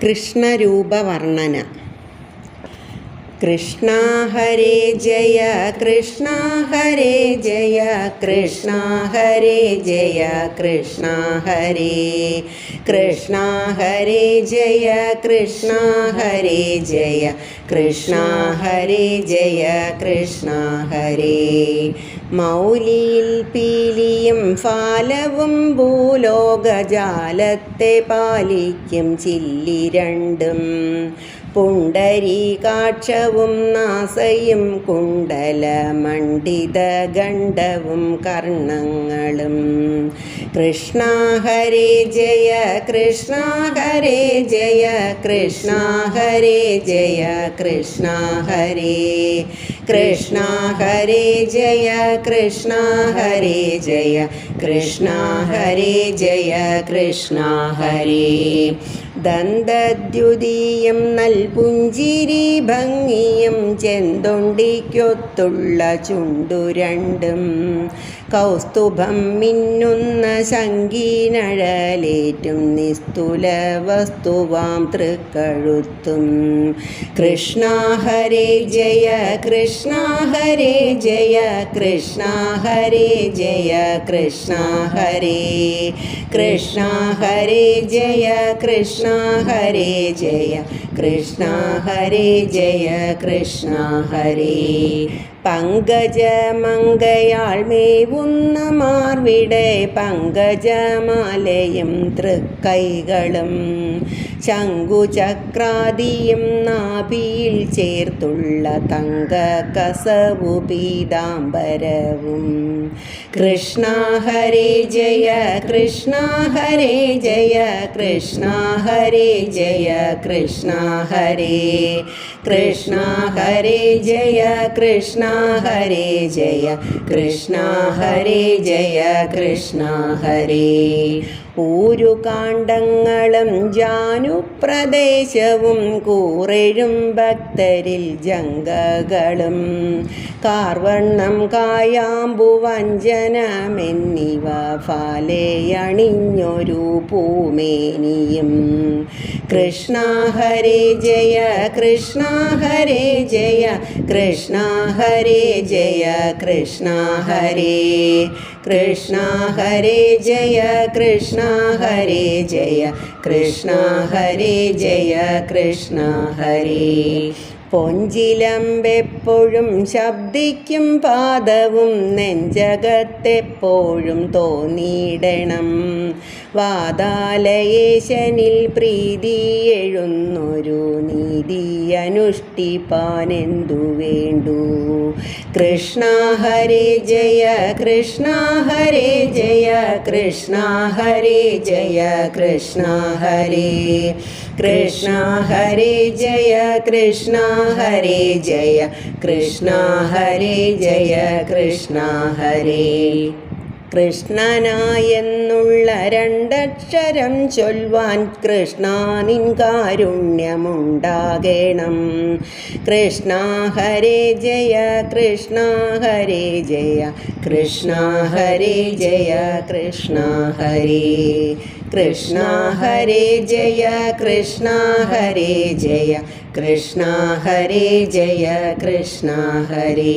കൃഷ്ണരൂപവർണ്ണന. കൃഷ്ണ ഹരേ ജയ കൃഷ്ണ ഹരേ ജയ കൃഷ്ണ ഹരേ ജയ കൃഷ്ണ ഹരേ കൃഷ്ണ ഹരേ ജയ കൃഷ്ണ ഹരേ ജയ കൃഷ്ണ ഹരേ ജയ കൃഷ്ണ ഹരേ. മൗലിയിൽ പീലിയും ഫാലവും ഭൂലോകജാലത്തെ പാലിക്കും ചില്ലിരണ്ടും പുണ്ടരീകാക്ഷവും നാസയും കുണ്ടലമണ്ഡിത ഗണ്ഡവും കർണങ്ങളും. കൃഷ്ണ ഹരേ ജയ കൃഷ്ണ ഹരേ ജയ കൃഷ്ണ ഹരേ ജയ കൃഷ്ണ ഹരേ കൃഷ്ണ ഹരേ ജയ കൃഷ്ണ ഹരേ ജയ കൃഷ്ണ ഹരേ ജയ കൃഷ്ണ ഹരേ. ദന്തദ്യുതീയം നൽപുഞ്ചിരി ഭംഗിയും ചെന്തൊണ്ടിക്കൊത്തുള്ള ചുണ്ടുരണ്ടും കൗസ്തുഭം മിന്നുന്ന ശങ്കീനഴലേറ്റും നിസ്തുല വസ്തുവാം തൃക്കഴുത്തും. കൃഷ്ണ ഹരേ ജയ കൃഷ്ണ ഹരേ ജയ കൃഷ്ണ ഹരേ ജയ കൃഷ്ണ ഹരേ കൃഷ്ണ ഹരേ ജയ കൃഷ്ണ ഹരേ ജയ കൃഷ്ണ ഹരേ ജയ കൃഷ്ണ ഹരേ. പങ്കജമങ്കയാൾ മേവുന്ന മാർവിടെ പങ്കജമാലയും തൃക്കൈകളും ശംഖുചക്രാദിയും നാഭിയിൽ ചേർത്തുള്ള തങ്കകസവു പീതാംബരവും. കൃഷ്ണ ഹരേ ജയ കൃഷ്ണ ഹരേ ജയ കൃഷ്ണ ഹരേ ജയ കൃഷ്ണ ഹരേ കൃഷ്ണ ഹരേ ജയ കൃഷ്ണ ഹരേ ജയ കൃഷ്ണ ഹരേ ജയ കൃഷ്ണ ഹരേ. ഊരുകാണ്ഡങ്ങളും ജാനുപ്രദേശവും കൂറെഴും ഭക്തരിൽ ജംഗകളും കാർവർണം കായാമ്പുവഞ്ചനമെന്നിവ ഫാലയണിഞ്ഞൊരു പൂമേനിയും. കൃഷ്ണ ഹരേ ജയ കൃഷ്ണ ഹരേ ജയ കൃഷ്ണ ഹരേ ജയ കൃഷ്ണ ഹരേ കൃഷ്ണ ഹരേ ജയ കൃഷ്ണ ഹരേ ജയ കൃഷ്ണ ഹരേ ജയ കൃഷ്ണ ഹരേ. പൊഞ്ചിലമ്പെപ്പോഴും ശബ്ദിക്കും പാദവും നെഞ്ചകത്തെപ്പോഴും തോന്നിയിടണം. വാതാലയേശനിൽ പ്രീതി എഴുന്നൊരു നീതി അനുഷ്ഠിപ്പാനെന്തു വേണ്ടു. കൃഷ്ണ ഹരേ ജയ കൃഷ്ണ ഹരേ ജയ കൃഷ്ണ ഹരേ ജയ കൃഷ്ണ ഹരേ കൃഷ്ണ ഹരേ ജയ കൃഷ്ണ ഹരേ ജയ കൃഷ്ണ ഹരേ ജയ കൃഷ്ണ ഹരേ. കൃഷ്ണനായെന്നുള്ള രണ്ടക്ഷരം ചൊല്ലുവാൻ കൃഷ്ണ നിൻ കാരുണ്യമുണ്ടാകണം. കൃഷ്ണ ഹരേ ജയ കൃഷ്ണ ഹരേ ജയ കൃഷ്ണ ഹരേ ജയ കൃഷ്ണ ഹരേ കൃഷ്ണ ഹരേ ജയ കൃഷ്ണ ഹരേ ജയ കൃഷ്ണ ഹരേ ജയ കൃഷ്ണ ഹരേ.